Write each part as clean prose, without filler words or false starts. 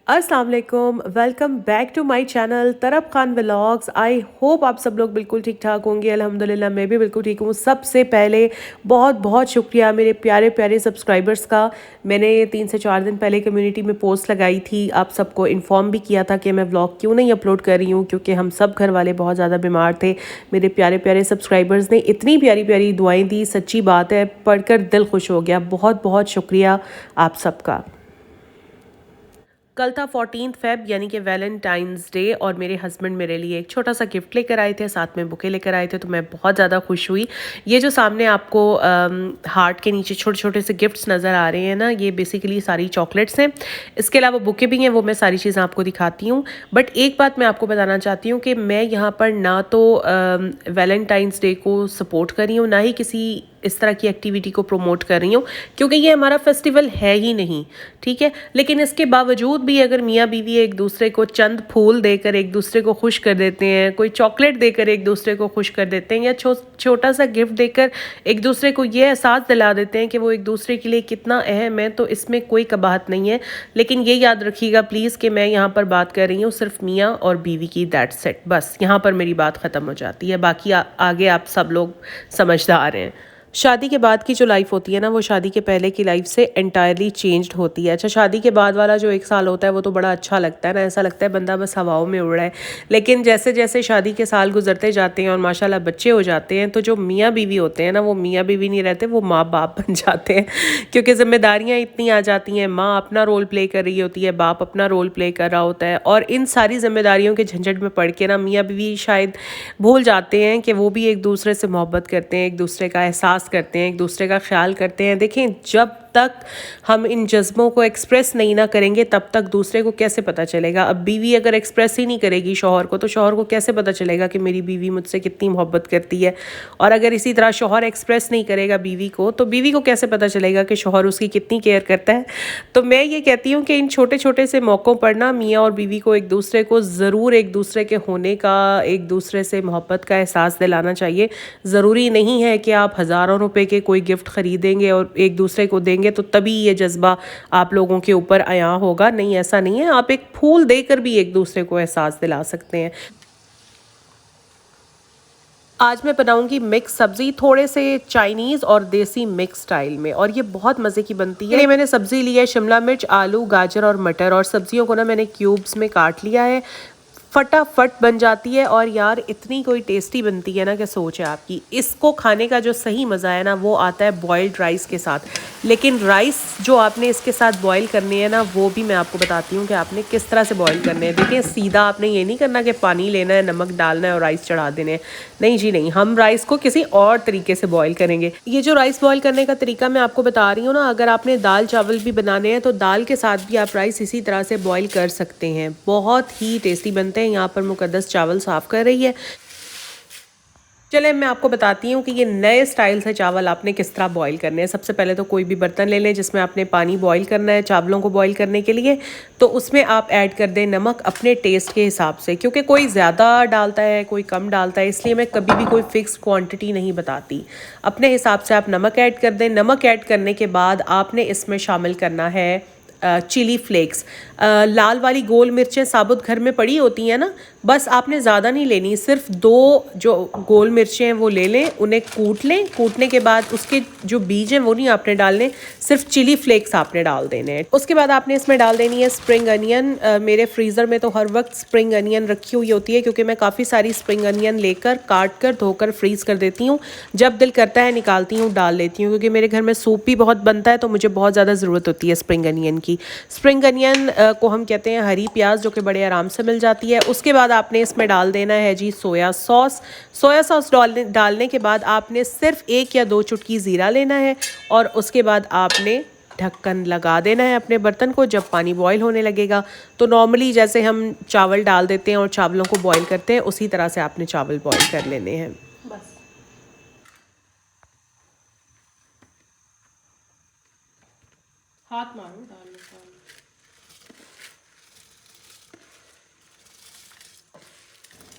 अस्सलाम वालेकुम, welcome back to my channel Tarab Khan vlogs. I hope आप सब लोग बिल्कुल ठीक ठाक होंगे। अल्हम्दुलिल्लाह मैं भी बिल्कुल ठीक हूँ। सबसे पहले बहुत बहुत शुक्रिया मेरे प्यारे प्यारे सब्सक्राइबर्स का। मैंने 3 से 4 दिन पहले कम्युनिटी में पोस्ट लगाई थी, आप सबको इन्फॉर्म भी किया था कि मैं व्लॉग क्यों नहीं अपलोड कर रही हूँ, क्योंकि हम सब घर वाले बहुत ज़्यादा बीमार थे। मेरे प्यारे प्यारे सब्सक्राइबर्स ने इतनी प्यारी प्यारी दुआएँ दी, सच्ची बात है, पढ़कर दिल खुश हो गया। बहुत बहुत शुक्रिया आप सबका। कल था 14 फेब यानी कि वैलेंटाइंस डे, और मेरे हस्बैंड मेरे लिए एक छोटा सा गिफ्ट लेकर आए थे, साथ में बुके लेकर आए थे, तो मैं बहुत ज़्यादा खुश हुई। ये जो सामने आपको हार्ट के नीचे छोटे छोटे से गिफ्ट्स नज़र आ रहे हैं ना, ये बेसिकली सारी चॉकलेट्स हैं। इसके अलावा बुके भी हैं, वो मैं सारी चीज़ें आपको दिखाती हूँ। बट एक बात मैं आपको बताना चाहती हूँ कि मैं यहाँ पर ना तो वैलेंटाइंस डे को सपोर्ट कर रही हूँ, ना ही किसी इस तरह की एक्टिविटी को प्रमोट कर रही हूँ, क्योंकि ये हमारा फेस्टिवल है ही नहीं, ठीक है। लेकिन इसके बावजूद भी अगर मियाँ बीवी एक दूसरे को चंद फूल देकर एक दूसरे को खुश कर देते हैं, कोई चॉकलेट देकर एक दूसरे को खुश कर देते हैं, या छोटा सा गिफ्ट देकर एक दूसरे को ये एहसास दिला देते हैं कि वो एक दूसरे के लिए कितना अहम है, तो इसमें कोई कबाहत नहीं है। लेकिन ये याद रखिएगा प्लीज़ कि मैं यहाँ पर बात कर रही हूँ सिर्फ मियाँ और बीवी की, दैट्स इट। बस यहाँ पर मेरी बात ख़त्म हो जाती है, बाकी आगे आप सब लोग समझदार हैं। शादी के बाद की जो लाइफ होती है ना, वो शादी के पहले की लाइफ से एंटायरली चेंज्ड होती है। अच्छा, शादी के बाद वाला जो 1 साल होता है वो तो बड़ा अच्छा लगता है ना, ऐसा लगता है बंदा बस हवाओं में उड़ रहा है। लेकिन जैसे जैसे शादी के साल गुजरते जाते हैं और माशाल्लाह बच्चे हो जाते हैं, तो जो मियाँ बीवी होते हैं ना, वो मियाँ बीवी नहीं रहते, वो माँ बाप बन जाते हैं। क्योंकि जिम्मेदारियाँ इतनी आ जाती हैं, माँ अपना रोल प्ले कर रही होती है, बाप अपना रोल प्ले कर रहा होता है, और इन सारी जिम्मेदारियों के झंझट में पड़ के ना मियाँ बीवी शायद भूल जाते हैं कि वो भी एक दूसरे से मोहब्बत करते हैं, एक दूसरे का एहसास करते हैं, एक दूसरे का ख्याल करते हैं। देखें, जब तक हम इन जज्बों को एक्सप्रेस नहीं ना करेंगे, तब तक दूसरे को कैसे पता चलेगा। अब बीवी अगर एक्सप्रेस ही नहीं करेगी शौहर को, तो शौहर को कैसे पता चलेगा कि मेरी बीवी मुझसे कितनी मोहब्बत करती है। और अगर इसी तरह शौहर एक्सप्रेस नहीं करेगा बीवी को, तो बीवी को कैसे पता चलेगा कि शौहर उसकी कितनी केयर करता है। तो मैं ये कहती हूँ कि इन छोटे छोटे से मौक़ों पर ना मियाँ और बीवी को एक दूसरे को ज़रूर एक दूसरे के होने का, एक दूसरे से मोहब्बत का एहसास दिलाना चाहिए। ज़रूरी नहीं है कि आप हज़ारों रुपए के कोई गिफ्ट ख़रीदेंगे और एक दूसरे को देंगे तो तभी ये जज्बा आप लोगों के ऊपर आया होगा। नहीं, ऐसा नहीं है। आप एक फूल देकर भी एक दूसरे को एहसास दिला सकते हैं। आज मैं बनाऊंगी मिक्स सब्ज़ी, थोड़े से चाइनीज़ और देसी मिक्स स्टाइल में, और ये बहुत मज़े की बनती है। मैंने सब्ज़ी ली है शिमला मिर्च, आलू, गाजर और मटर, और सब्जियों को ना मैंने क्यूब्स में काट लिया है। फटाफट बन जाती है, और यार इतनी कोई टेस्टी बनती है ना कि सोच है आपकी। इसको खाने का जो सही मज़ा है ना, वो आता है बॉइल्ड राइस के साथ। लेकिन राइस जो आपने इसके साथ बॉईल करने हैं ना, वो भी मैं आपको बताती हूँ कि आपने किस तरह से बॉईल करने हैं। देखिए, सीधा आपने ये नहीं करना कि पानी लेना है, नमक डालना है और राइस चढ़ा देने हैं। नहीं जी नहीं, हम राइस को किसी और तरीके से बॉईल करेंगे। ये जो राइस बॉईल करने का तरीका मैं आपको बता रही हूँ ना, अगर आपने दाल चावल भी बनाने हैं तो दाल के साथ भी आप राइस इसी तरह से बॉईल कर सकते हैं, बहुत ही टेस्टी बनते हैं। यहाँ पर मुकद्दस चावल साफ़ कर रही है। चले मैं आपको बताती हूँ कि ये नए स्टाइल से चावल आपने किस तरह बॉईल करने हैं। सबसे पहले तो कोई भी बर्तन ले लें जिसमें आपने पानी बॉईल करना है चावलों को बॉईल करने के लिए। तो उसमें आप ऐड कर दें नमक अपने टेस्ट के हिसाब से, क्योंकि कोई ज़्यादा डालता है कोई कम डालता है, इसलिए मैं कभी भी कोई फ़िक्स क्वांटिटी नहीं बताती। अपने हिसाब से आप नमक ऐड कर दें। नमक ऐड करने के बाद आपने इसमें शामिल करना है चिली फ्लेक्स। लाल वाली गोल मिर्चें साबुत घर में पड़ी होती हैं ना, बस आपने ज़्यादा नहीं लेनी, सिर्फ 2 जो गोल मिर्चें हैं वो ले लें, उन्हें कूट लें। कूटने के बाद उसके जो बीज हैं वो नहीं आपने डालने, सिर्फ चिली फ्लेक्स आपने डाल देने हैं। उसके बाद आपने इसमें डाल देनी है स्प्रिंग अनियन। मेरे फ्रीज़र में तो हर वक्त स्प्रिंग अनियन रखी हुई होती है, क्योंकि मैं काफ़ी सारी स्प्रिंग अनियन लेकर काट कर धोकर फ्रीज़ कर देती हूँ। जब दिल करता है निकालती हूँ, डाल लेती हूँ, क्योंकि मेरे घर में सूप भी बहुत बनता है, तो मुझे बहुत ज़्यादा ज़रूरत होती है स्प्रिंग अनियन की। स्प्रिंग अनियन को हम कहते हैं हरी प्याज, जो कि बड़े आराम से मिल जाती है। उसके बाद आपने इसमें डाल देना है जी सोया सॉस। सोया सॉस डालने के बाद आपने सिर्फ 1 या 2 चुटकी ज़ीरा लेना है, और उसके बाद आपने ढक्कन लगा देना है अपने बर्तन को। जब पानी बॉईल होने लगेगा तो नॉर्मली जैसे हम चावल डाल देते हैं और चावलों को बॉईल करते हैं, उसी तरह से आपने चावल बॉईल कर लेने हैं। बस हाथ मारो डाल लो।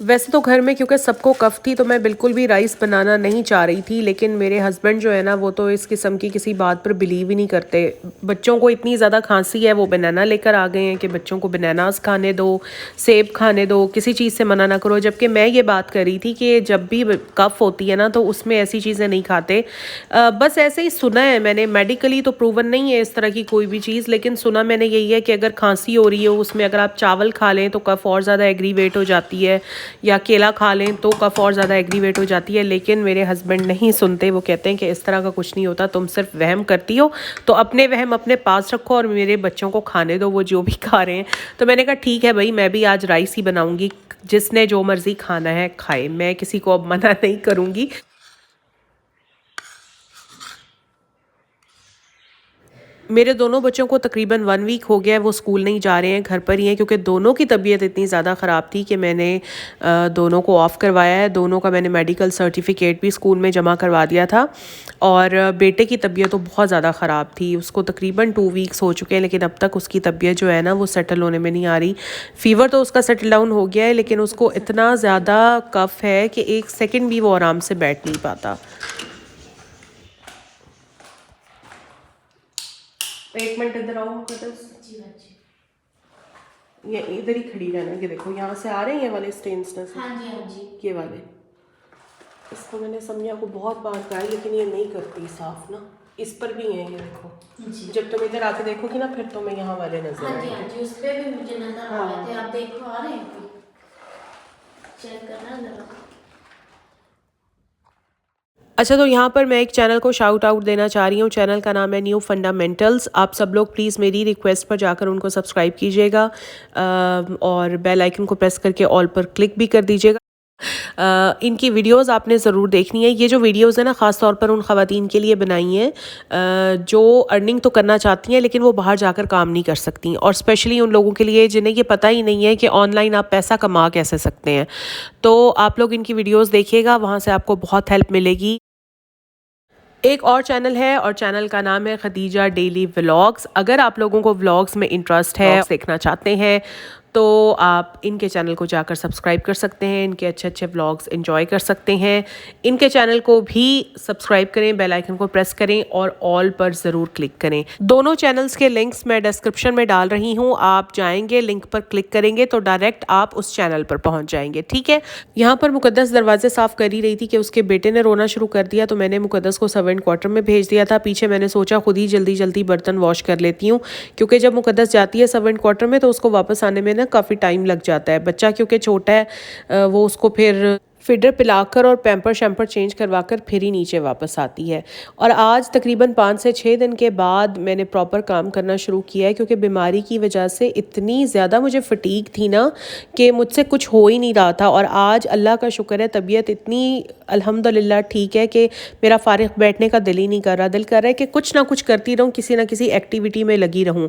वैसे तो घर में क्योंकि सबको कफ़ थी तो मैं बिल्कुल भी राइस बनाना नहीं चाह रही थी, लेकिन मेरे हस्बैंड जो है ना वो तो इस किस्म की किसी बात पर बिलीव ही नहीं करते। बच्चों को इतनी ज़्यादा खांसी है, वो बनाना लेकर आ गए हैं कि बच्चों को बनानास खाने दो, सेब खाने दो, किसी चीज़ से मना ना करो। जबकि मैं ये बात कर रही थी कि जब भी कफ़ होती है ना तो उसमें ऐसी चीज़ें नहीं खाते। बस ऐसे ही सुना है मैंने, मेडिकली तो प्रूवन नहीं है इस तरह की कोई भी चीज़, लेकिन सुना मैंने यही है कि अगर खांसी हो रही हो उसमें अगर आप चावल खा लें तो कफ़ और ज़्यादा एग्रीवेट हो जाती है, या केला खा लें तो कफ़ और ज़्यादा एग्रीवेट हो जाती है। लेकिन मेरे हस्बैंड नहीं सुनते, वो कहते हैं कि इस तरह का कुछ नहीं होता, तुम सिर्फ वहम करती हो, तो अपने वहम अपने पास रखो और मेरे बच्चों को खाने दो वो जो भी खा रहे हैं। तो मैंने कहा ठीक है भाई, मैं भी आज राइस ही बनाऊंगी, जिसने जो मर्ज़ी खाना है खाए, मैं किसी को अब मना नहीं करूँगी। मेरे दोनों बच्चों को तकरीबन 1 वीक हो गया है, वो स्कूल नहीं जा रहे हैं, घर पर ही हैं, क्योंकि दोनों की तबीयत इतनी ज़्यादा ख़राब थी कि मैंने दोनों को ऑफ़ करवाया है। दोनों का मैंने मेडिकल सर्टिफिकेट भी स्कूल में जमा करवा दिया था। और बेटे की तबीयत तो बहुत ज़्यादा ख़राब थी, उसको तकरीबन 2 वीक्स हो चुके हैं, लेकिन अब तक उसकी तबीयत जो है ना वो सेटल होने में नहीं आ रही। फ़ीवर तो उसका सेटल डाउन हो गया है, लेकिन उसको इतना ज़्यादा कफ़ है कि 1 सेकंड भी वो आराम से बैठ नहीं पाता। 1 मिनट इधर आओ ये इधर ही खड़ी रहना। ये देखो यहाँ से आ रहे हैं ये वाले स्टेन्स ना। हाँ जी हाँ जी, ये वाले। इसको मैंने समिया को बहुत बार कहा है, लेकिन ये नहीं करती साफ ना। इस पर भी है ये देखो, जब तुम इधर आके देखोगी ना फिर तुम्हें यहाँ वाले नजर आएंगे। हाँ जी, उस पे भी मुझे नजर आ रहे थे, आप देखो आ रहे हैं, चेक करना जरा। अच्छा, तो यहाँ पर मैं एक चैनल को शाउट आउट देना चाह रही हूँ। चैनल का नाम है न्यू फंडामेंटल्स। आप सब लोग प्लीज़ मेरी रिक्वेस्ट पर जाकर उनको सब्सक्राइब कीजिएगा और बेल आइकन को प्रेस करके ऑल पर क्लिक भी कर दीजिएगा। इनकी वीडियोस आपने ज़रूर देखनी है। ये जो वीडियोस है ना ख़ास तौर पर उन ख़वातीन के लिए बनाई हैं जो अर्निंग तो करना चाहती हैं लेकिन वो बाहर जाकर काम नहीं कर सकती, और स्पेशली उन लोगों के लिए जिन्हें ये पता ही नहीं है कि ऑनलाइन आप पैसा कमा कैसे सकते हैं। तो आप लोग इनकी वीडियोस देखिएगा, वहाँ से आपको बहुत हेल्प मिलेगी। एक और चैनल है और चैनल का नाम है खदीजा डेली व्लॉग्स। अगर आप लोगों को व्लॉग्स में इंटरेस्ट है, देखना चाहते हैं, तो आप इनके चैनल को जाकर सब्सक्राइब कर सकते हैं। इनके अच्छे अच्छे व्लॉग्स एंजॉय कर सकते हैं। इनके चैनल को भी सब्सक्राइब करें, बेल आइकन को प्रेस करें और ऑल पर ज़रूर क्लिक करें। दोनों चैनल्स के लिंक्स मैं डिस्क्रिप्शन में डाल रही हूँ, आप जाएंगे लिंक पर क्लिक करेंगे तो डायरेक्ट आप उस चैनल पर पहुँच जाएंगे। ठीक है, यहाँ पर मुकद्दस दरवाजे साफ़ कर ही रही थी कि उसके बेटे ने रोना शुरू कर दिया, तो मैंने मुकद्दस को सर्वेंट क्वार्टर में भेज दिया था। पीछे मैंने सोचा खुद ही जल्दी जल्दी बर्तन वॉश कर लेती हूँ, क्योंकि जब मुकद्दस जाती है सर्वेंट क्वार्टर में तो उसको वापस आने में ना काफ़ी टाइम लग जाता है। बच्चा क्योंकि छोटा है, वो उसको फिर फीडर पिलाकर और पैम्पर शैम्पर चेंज करवाकर फिर ही नीचे वापस आती है। और आज तकरीबन 5 से 6 दिन के बाद मैंने प्रॉपर काम करना शुरू किया है, क्योंकि बीमारी की वजह से इतनी ज़्यादा मुझे फटीग थी ना कि मुझसे कुछ हो ही नहीं रहा था। और आज अल्लाह का शुक्र है तबीयत इतनी अल्हम्दुलिल्लाह ठीक है कि मेरा फारिग बैठने का दिल ही नहीं कर रहा। दिल कर रहा है कि कुछ ना कुछ करती रहूँ, किसी ना किसी एक्टिविटी में लगी रहूँ।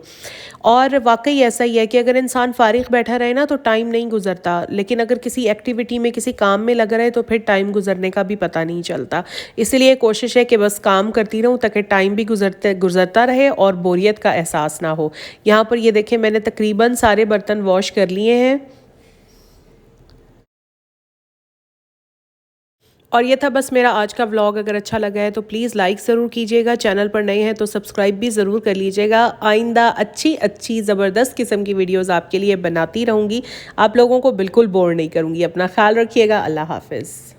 और वाकई ऐसा ही है कि अगर इंसान फारिग बैठा रहे ना तो टाइम नहीं गुजरता, लेकिन अगर किसी एक्टिविटी में किसी काम में लगा रहे तो फिर टाइम गुजरने का भी पता नहीं चलता। इसलिए कोशिश है कि बस काम करती रहूँ ताकि टाइम भी गुजरता रहे और बोरियत का एहसास ना हो। यहाँ पर ये देखें मैंने तकरीबन सारे बर्तन वॉश कर लिए हैं। और ये था बस मेरा आज का व्लॉग। अगर अच्छा लगा है तो प्लीज़ लाइक ज़रूर कीजिएगा, चैनल पर नए हैं तो सब्सक्राइब भी ज़रूर कर लीजिएगा। आइंदा अच्छी अच्छी ज़बरदस्त किस्म की वीडियोस आपके लिए बनाती रहूँगी, आप लोगों को बिल्कुल बोर नहीं करूँगी। अपना ख्याल रखिएगा। अल्लाह हाफ़िज़।